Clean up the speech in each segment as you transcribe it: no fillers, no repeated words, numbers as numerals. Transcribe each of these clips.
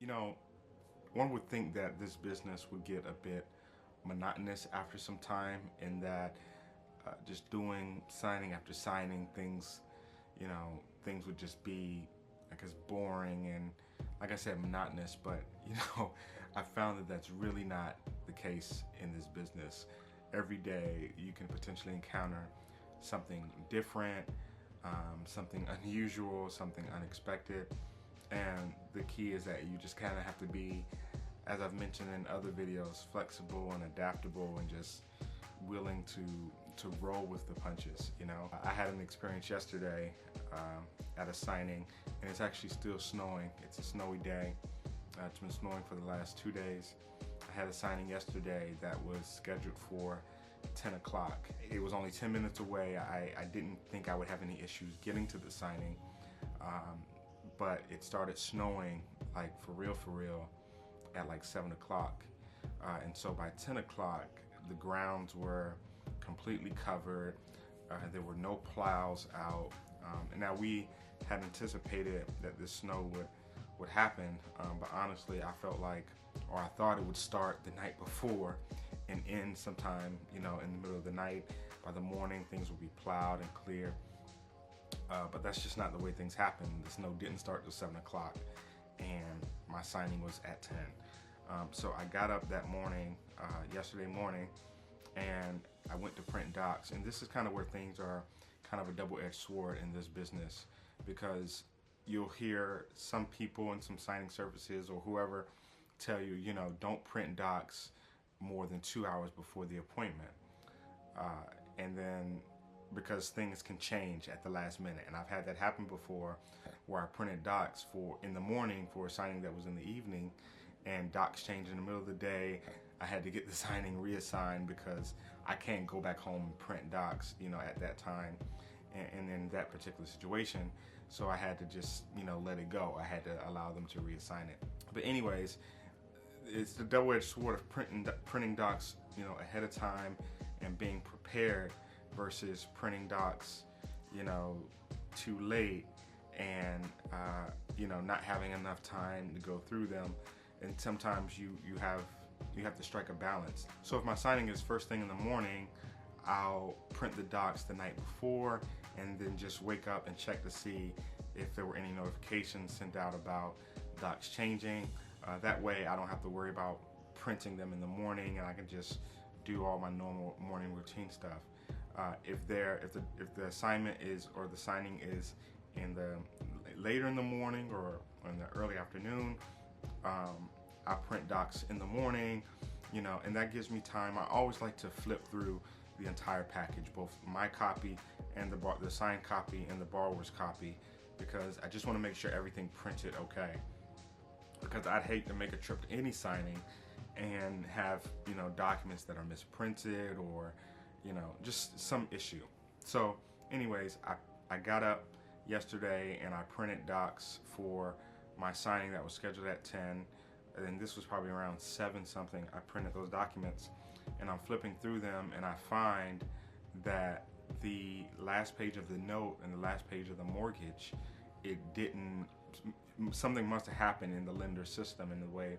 You know, one would think that this business would get a bit monotonous after some time, in that just doing signing after signing, things would just be, I guess, boring and, like I said, monotonous. But I found that that's really not the case in this business. Every day you can potentially encounter something different, something unusual, something unexpected. And the key is that you just kind of have to be, as I've mentioned in other videos, flexible and adaptable, and just willing to roll with the punches. I had an experience yesterday at a signing, and it's actually still snowing. It's a snowy day. It's been snowing for the last 2 days. I had a signing yesterday that was scheduled for 10 o'clock. It was only 10 minutes away. I didn't think I would have any issues getting to the signing, but it started snowing, like for real, at like 7 o'clock. And so by 10 o'clock, the grounds were completely covered. There were no plows out. And now we had anticipated that this snow would happen, but honestly, I thought it would start the night before and end sometime, in the middle of the night. By the morning, things would be plowed and clear. But that's just not the way things happen. The snow didn't start till 7 o'clock, and my signing was at 10. So I got up that morning, yesterday morning, and I went to print docs. And this is kind of where things are kind of a double-edged sword in this business, because you'll hear some people in some signing services or whoever tell you, don't print docs more than 2 hours before the appointment. And then, because things can change at the last minute. And I've had that happen before, where I printed docs in the morning for a signing that was in the evening, and docs changed in the middle of the day. I had to get the signing reassigned because I can't go back home and print docs, at that time and in that particular situation. So I had to just, let it go. I had to allow them to reassign it. But anyways, it's the double-edged sword of printing docs, ahead of time and being prepared, versus printing docs, too late and, not having enough time to go through them. And sometimes you have to strike a balance. So if my signing is first thing in the morning, I'll print the docs the night before and then just wake up and check to see if there were any notifications sent out about docs changing. That way I don't have to worry about printing them in the morning, and I can just do all my normal morning routine stuff. If the assignment is, or the signing is in the later in the morning or in the early afternoon, I print docs in the morning, and that gives me time. I always like to flip through the entire package, both my copy and the signed copy and the borrower's copy, because I just want to make sure everything printed okay. Because I'd hate to make a trip to any signing and have, documents that are misprinted or, just some issue. So anyways, I got up yesterday and I printed docs for my signing that was scheduled at 10. And this was probably around 7 something. I printed those documents, and I'm flipping through them, and I find that the last page of the note and the last page of the mortgage, something must have happened in the lender system in the way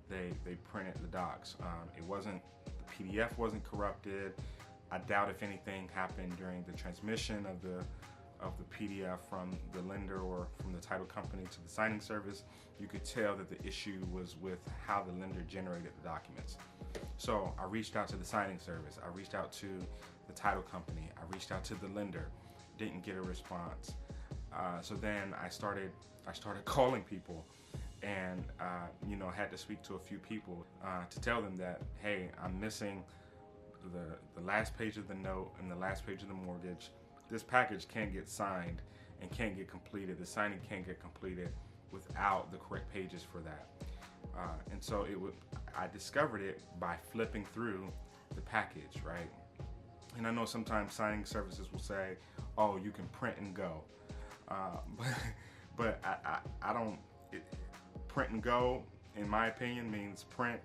they printed the docs. The PDF wasn't corrupted. I doubt if anything happened during the transmission of the PDF from the lender or from the title company to the signing service. You could tell that the issue was with how the lender generated the documents. So I reached out to the signing service. I reached out to the title company. I reached out to the lender. Didn't get a response. So then I started calling people, and had to speak to a few people to tell them that, hey, I'm missing the last page of the note and the last page of the mortgage. This package can't get signed and can't get completed. The signing can't get completed without the correct pages for that. And so I discovered it by flipping through the package, right? And I know sometimes signing services will say, oh, you can print and go. But I don't, print and go, in my opinion, means print,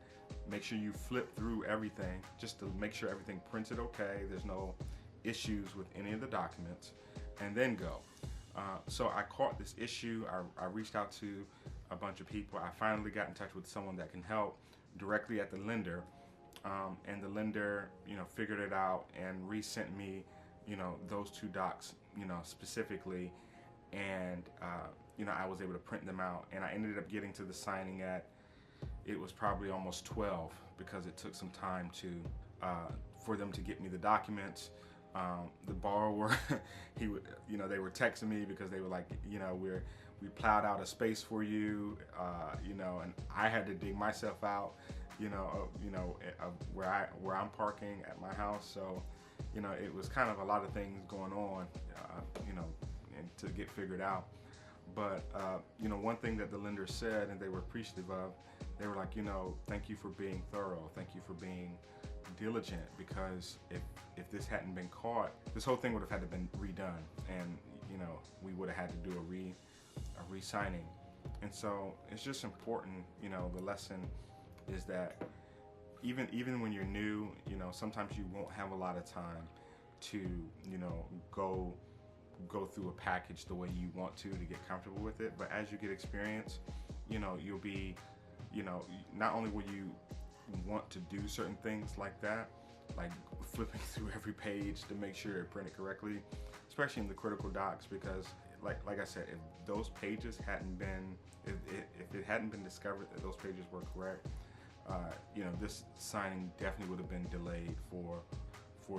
make sure you flip through everything just to make sure everything printed okay, there's no issues with any of the documents, and then go. So I caught this issue. I reached out to a bunch of people. I finally got in touch with someone that can help directly at the lender, and the lender, figured it out and resent me, those two docs, specifically, and I was able to print them out, and I ended up getting to the signing at, it was probably almost 12 because it took some time to for them to get me the documents. The borrower, they were texting me because they were like, we plowed out a space for you, and I had to dig myself out, where I'm parking at my house. So, it was kind of a lot of things going on, and to get figured out. But, one thing that the lender said, and they were appreciative of, they were like, thank you for being thorough. Thank you for being diligent, because if this hadn't been caught, this whole thing would have had to been redone, and we would have had to do a re-signing. And so it's just important, the lesson is that even when you're new, sometimes you won't have a lot of time to go through a package the way you want to get comfortable with it. But as you get experience, you'll be, not only will you want to do certain things like that, like flipping through every page to make sure it printed correctly, especially in the critical docs, because like I said, if those pages hadn't been, if it hadn't been discovered that those pages were correct, this signing definitely would have been delayed for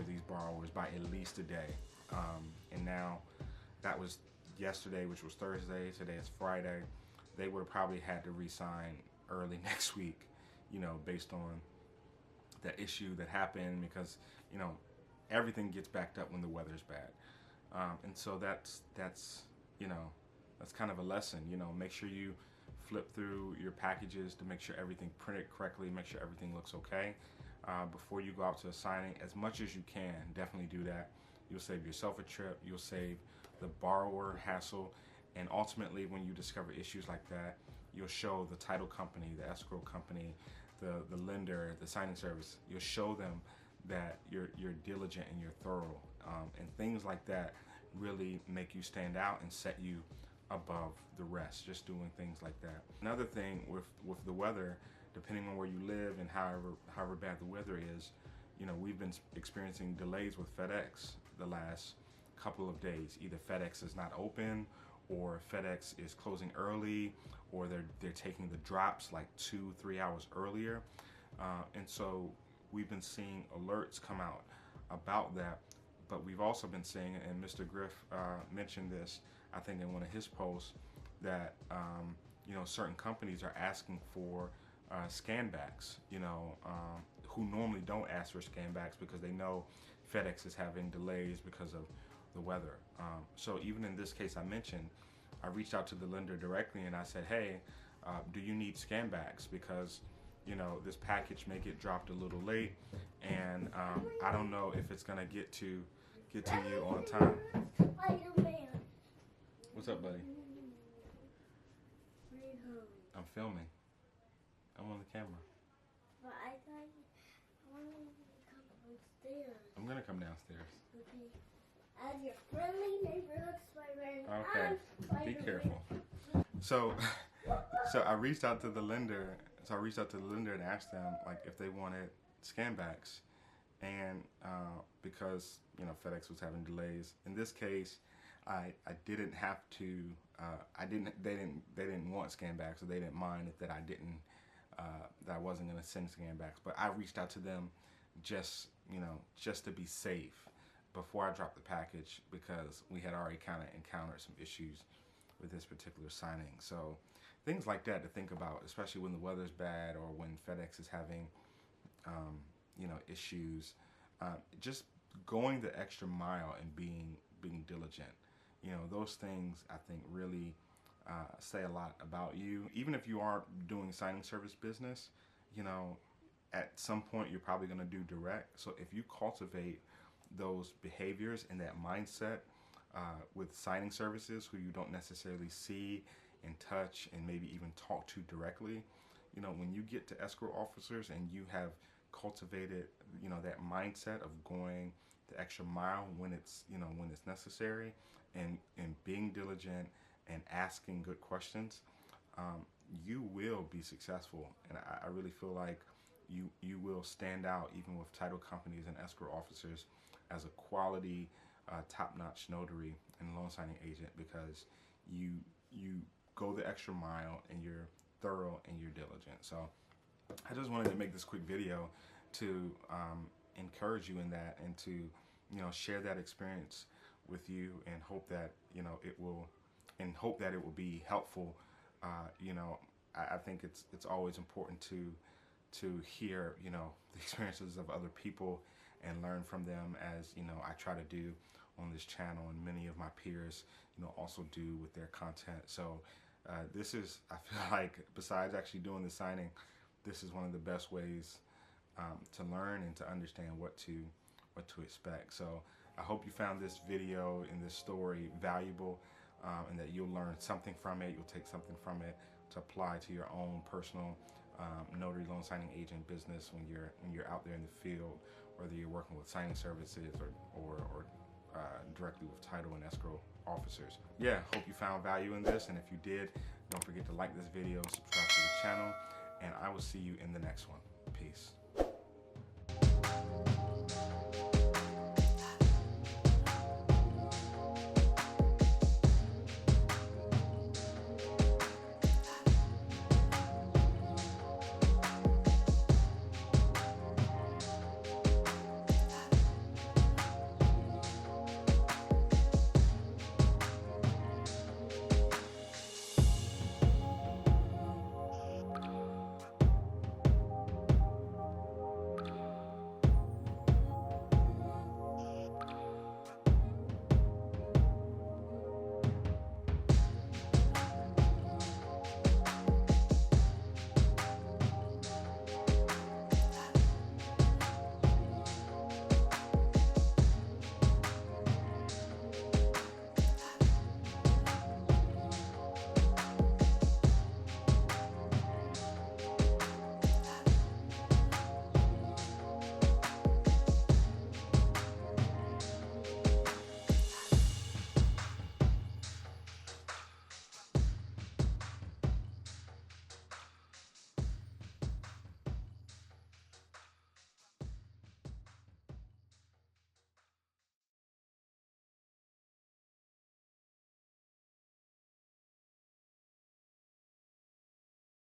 these borrowers by at least a day. And now that was yesterday, which was Thursday. Today is Friday. They would have probably had to re-sign early next week, based on the issue that happened, because everything gets backed up when the weather's bad. And so that's kind of a lesson. Make sure you flip through your packages to make sure everything printed correctly, make sure everything looks okay before you go out to a signing. As much as you can, definitely do that. You'll save yourself a trip, you'll save the borrower hassle, and ultimately when you discover issues like that, you'll show the title company, the escrow company, the lender, the signing service, you'll show them that you're diligent and you're thorough, and things like that really make you stand out and set you above the rest, just doing things like that. Another thing with the weather, depending on where you live and however bad the weather is, we've been experiencing delays with FedEx the last couple of days. Either FedEx is not open, or FedEx is closing early, or they're taking the drops like 2-3 hours earlier. And so we've been seeing alerts come out about that. But we've also been seeing, and Mr. Griff mentioned this, I think in one of his posts, that certain companies are asking for scan backs, who normally don't ask for scan backs because they know FedEx is having delays because of the weather. So even in this case I mentioned, I reached out to the lender directly and I said, hey, do you need scan backs? Because this package may get dropped a little late, and I don't know if it's gonna get to you on time. What's up, buddy? I'm filming. I'm on the camera. But I thought I wanted you to come upstairs. I'm gonna come downstairs. Okay. As your friendly neighborhood Spider-Man. Okay. Be careful. So I reached out to the lender. So I reached out to the lender and asked them like if they wanted scan backs, and because FedEx was having delays. In this case, I didn't have to. They didn't want scan backs, so they didn't mind that I wasn't going to send scan backs. But I reached out to them just to be safe before I dropped the package, because we had already kind of encountered some issues with this particular signing. So things like that to think about, especially when the weather's bad or when FedEx is having issues. Just going the extra mile and being diligent. Those things I think really say a lot about you. Even if you aren't doing signing service business, at some point you're probably going to do direct. So if you cultivate those behaviors and that mindset with signing services who you don't necessarily see and touch and maybe even talk to directly, when you get to escrow officers and you have cultivated that mindset of going the extra mile when it's necessary, and being diligent and asking good questions, you will be successful. And I really feel like you will stand out even with title companies and escrow officers as a quality, top-notch notary and loan signing agent, because you go the extra mile and you're thorough and you're diligent. So I just wanted to make this quick video to encourage you in that, and to share that experience with you, and hope that it will be helpful. I think it's always important to hear the experiences of other people and learn from them, as I try to do on this channel, and many of my peers also do with their content. So this is, I feel like, besides actually doing the signing, this is one of the best ways to learn and to understand what to expect. So I hope you found this video and this story valuable, and that you'll learn something from it. You'll take something from it to apply to your own personal notary loan signing agent business when you're out there in the field, whether you're working with signing services or directly with title and escrow officers. Yeah, hope you found value in this, and if you did, don't forget to like this video, subscribe to the channel, and I will see you in the next one. Peace.